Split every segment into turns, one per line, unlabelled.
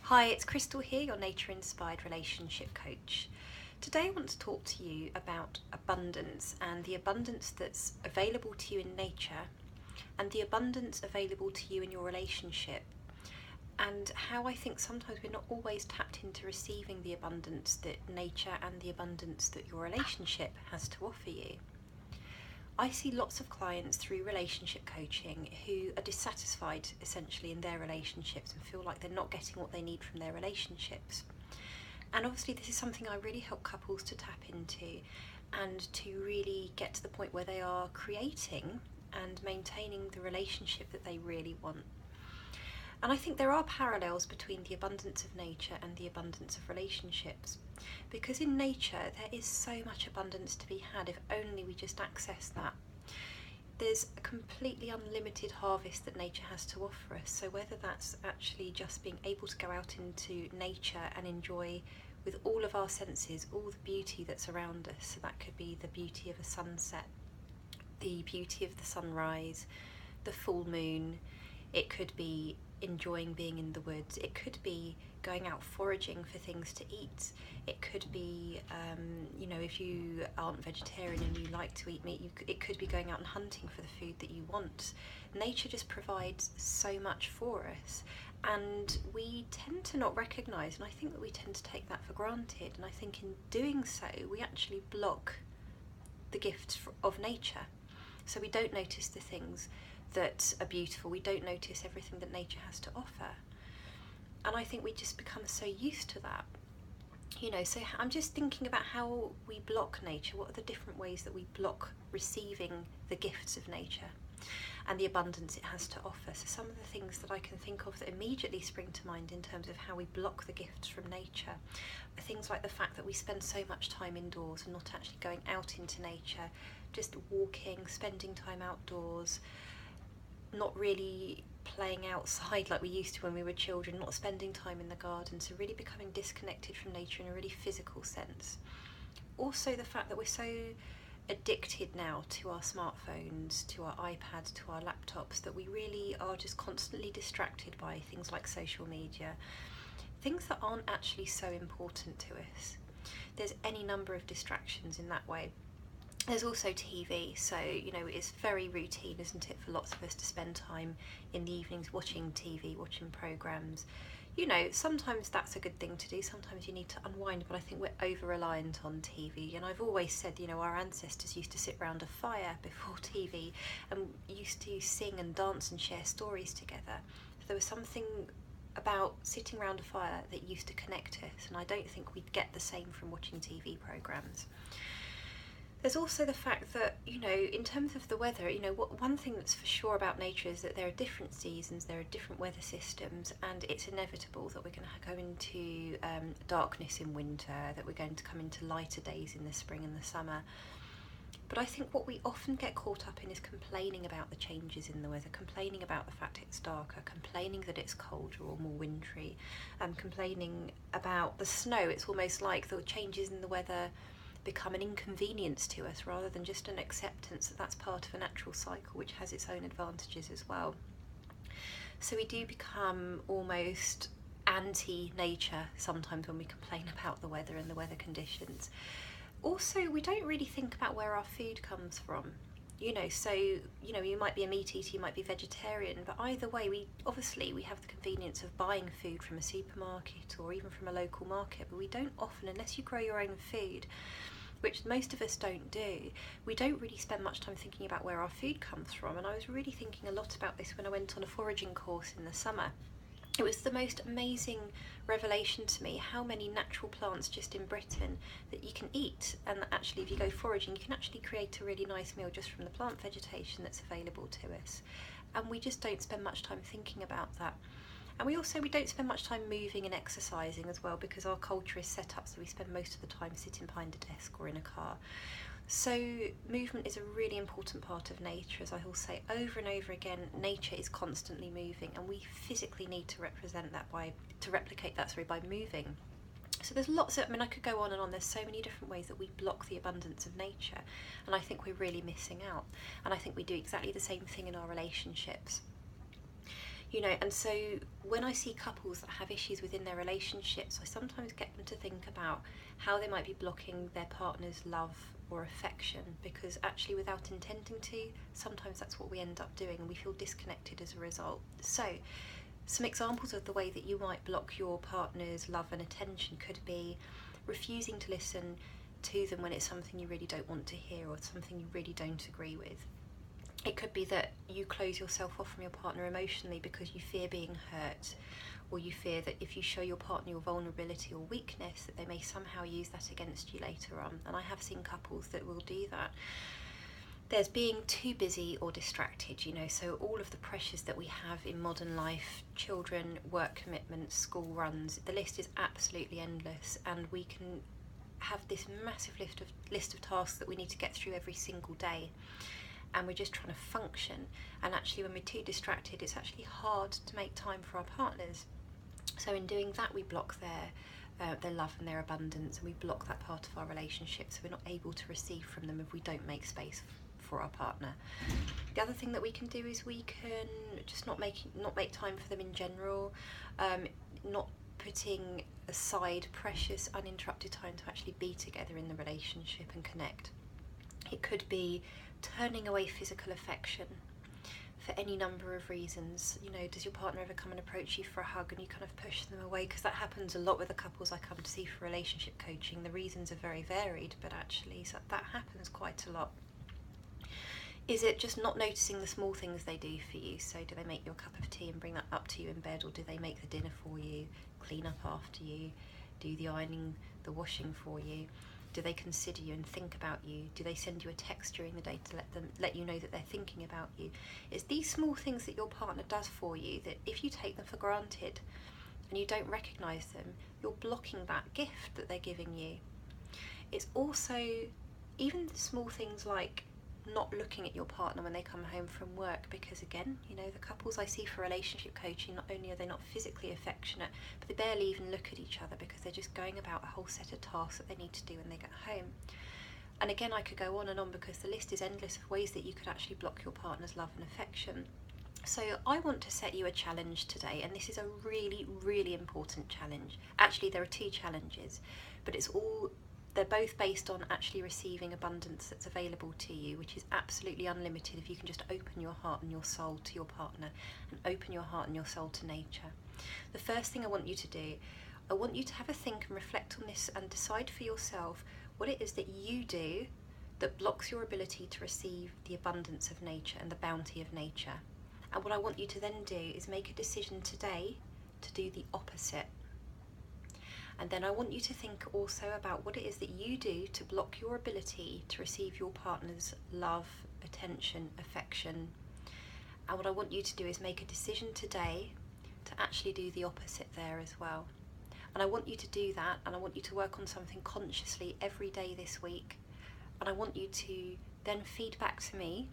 Hi, it's Crystal here, your nature-inspired relationship coach. Today I want to talk to you about abundance and the abundance that's available to you in nature and the abundance available to you in your relationship, and how I think sometimes we're not always tapped into receiving the abundance that nature and the abundance that your relationship has to offer you. I see lots of clients through relationship coaching who are dissatisfied essentially in their relationships and feel like they're not getting what they need from their relationships. And obviously this is something I really help couples to tap into and to really get to the point where they are creating and maintaining the relationship that they really want. And I think there are parallels between the abundance of nature and the abundance of relationships. Because in nature there is so much abundance to be had if only we just access that. There's a completely unlimited harvest that nature has to offer us. So whether that's actually just being able to go out into nature and enjoy with all of our senses all the beauty that's around us. So that could be the beauty of a sunset, the beauty of the sunrise, the full moon. It could be enjoying being in the woods. It could be going out foraging for things to eat. It could be, if you aren't vegetarian and you like to eat meat, it could be going out and hunting for the food that you want. Nature just provides so much for us, and we tend to not recognise, and I think that we tend to take that for granted, and I think in doing so we actually block the gifts of nature. So we don't notice the things that are beautiful, we don't notice everything that nature has to offer. And I think we just become so used to that. So I'm just thinking about how we block nature. What are the different ways that we block receiving the gifts of nature and the abundance it has to offer? So some of the things that I can think of that immediately spring to mind in terms of how we block the gifts from nature are things like the fact that we spend so much time indoors and not actually going out into nature, just walking, spending time outdoors, not really playing outside like we used to when we were children, not spending time in the garden, so really becoming disconnected from nature in a really physical sense. Also the fact that we're so addicted now to our smartphones, to our iPads, to our laptops, that we really are just constantly distracted by things like social media, things that aren't actually so important to us. There's any number of distractions in that way. There's also TV, so it's very routine, isn't it, for lots of us to spend time in the evenings watching TV, watching programmes. Sometimes that's a good thing to do, sometimes you need to unwind, but I think we're over-reliant on TV. And I've always said, our ancestors used to sit round a fire before TV and used to sing and dance and share stories together. So there was something about sitting round a fire that used to connect us, and I don't think we'd get the same from watching TV programmes. There's also the fact that, in terms of the weather, one thing that's for sure about nature is that there are different seasons, there are different weather systems, and it's inevitable that we're going to go into darkness in winter, that we're going to come into lighter days in the spring and the summer. But I think what we often get caught up in is complaining about the changes in the weather, complaining about the fact it's darker, complaining that it's colder or more wintry, complaining about the snow. It's almost like the changes in the weather become an inconvenience to us rather than just an acceptance that that's part of a natural cycle which has its own advantages as well. So we do become almost anti-nature sometimes when we complain about the weather and the weather conditions. Also, we don't really think about where our food comes from. So you might be a meat eater, you might be vegetarian, but either way we have the convenience of buying food from a supermarket or even from a local market, but we don't often, unless you grow your own food, which most of us don't do, we don't really spend much time thinking about where our food comes from. And I was really thinking a lot about this when I went on a foraging course in the summer. It was the most amazing revelation to me how many natural plants just in Britain that you can eat, and that actually if you go foraging you can actually create a really nice meal just from the plant vegetation that's available to us. And we just don't spend much time thinking about that. And we don't spend much time moving and exercising as well, because our culture is set up so we spend most of the time sitting behind a desk or in a car. So movement is a really important part of nature. As I will say over and over again, nature is constantly moving, and we physically need to replicate that by moving. So there's lots of, I could go on and on, there's so many different ways that we block the abundance of nature, and I think we're really missing out. And I think we do exactly the same thing in our relationships. And so when I see couples that have issues within their relationships, I sometimes get them to think about how they might be blocking their partner's love or affection, because actually without intending to, sometimes that's what we end up doing, and we feel disconnected as a result. So some examples of the way that you might block your partner's love and attention could be refusing to listen to them when it's something you really don't want to hear or something you really don't agree with. It could be that you close yourself off from your partner emotionally because you fear being hurt, or you fear that if you show your partner your vulnerability or weakness, that they may somehow use that against you later on. And I have seen couples that will do that. There's being too busy or distracted, so all of the pressures that we have in modern life, children, work commitments, school runs, the list is absolutely endless, and we can have this massive list of tasks that we need to get through every single day. And we're just trying to function, and actually when we're too distracted, it's actually hard to make time for our partners. So in doing that, we block their love and their abundance, and we block that part of our relationship, so we're not able to receive from them if we don't make space for our partner. The other thing that we can do is we can just not make time for them in general, not putting aside precious uninterrupted time to actually be together in the relationship and connect. It could be turning away physical affection for any number of reasons. Does your partner ever come and approach you for a hug and you kind of push them away? Because that happens a lot with the couples I come to see for relationship coaching. The reasons are very varied, but actually so that happens quite a lot. Is it just not noticing the small things they do for you? So do they make you a cup of tea and bring that up to you in bed, or do they make the dinner for you, clean up after you, do the ironing, the washing for you? Do they consider you and think about you? Do they send you a text during the day to let you know that they're thinking about you? It's these small things that your partner does for you that if you take them for granted and you don't recognise them, you're blocking that gift that they're giving you. It's also even the small things like not looking at your partner when they come home from work, because again, the couples I see for relationship coaching, not only are they not physically affectionate, but they barely even look at each other because they're just going about a whole set of tasks that they need to do when they get home. And again, I could go on and on because the list is endless of ways that you could actually block your partner's love and affection. So I want to set you a challenge today, and this is a really, really important challenge. Actually, there are two challenges, but they're both based on actually receiving abundance that's available to you, which is absolutely unlimited if you can just open your heart and your soul to your partner and open your heart and your soul to nature. The first thing I want you to do, I want you to have a think and reflect on this and decide for yourself what it is that you do that blocks your ability to receive the abundance of nature and the bounty of nature. And what I want you to then do is make a decision today to do the opposite. And then I want you to think also about what it is that you do to block your ability to receive your partner's love, attention, affection. And what I want you to do is make a decision today to actually do the opposite there as well. And I want you to do that, and I want you to work on something consciously every day this week. And I want you to then feed back to me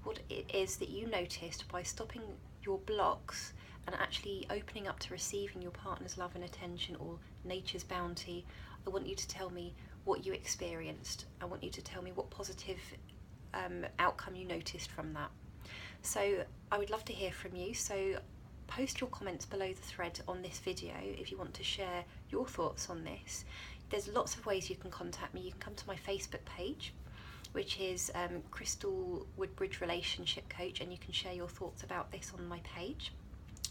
what it is that you noticed by stopping your blocks and actually opening up to receiving your partner's love and attention or nature's bounty. I want you to tell me what you experienced. I want you to tell me what positive outcome you noticed from that. So I would love to hear from you. So post your comments below the thread on this video if you want to share your thoughts on this. There's lots of ways you can contact me. You can come to my Facebook page, which is Crystal Woodbridge Relationship Coach, and you can share your thoughts about this on my page.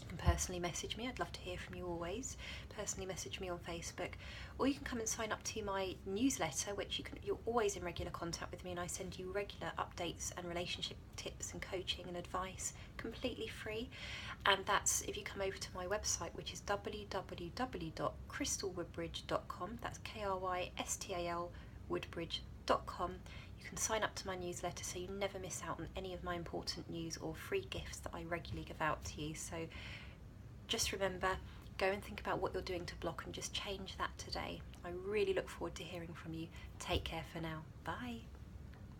You can personally message me. I'd love to hear from you always. Personally message me on Facebook, or you can come and sign up to my newsletter, which you're always in regular contact with me, and I send you regular updates and relationship tips and coaching and advice completely free. And that's if you come over to my website, which is www.crystalwoodbridge.com. That's KRYSTAL Woodbridge.com. You can sign up to my newsletter so you never miss out on any of my important news or free gifts that I regularly give out to you. So just remember, go and think about what you're doing to block and just change that today. I really look forward to hearing from you. Take care for now. Bye.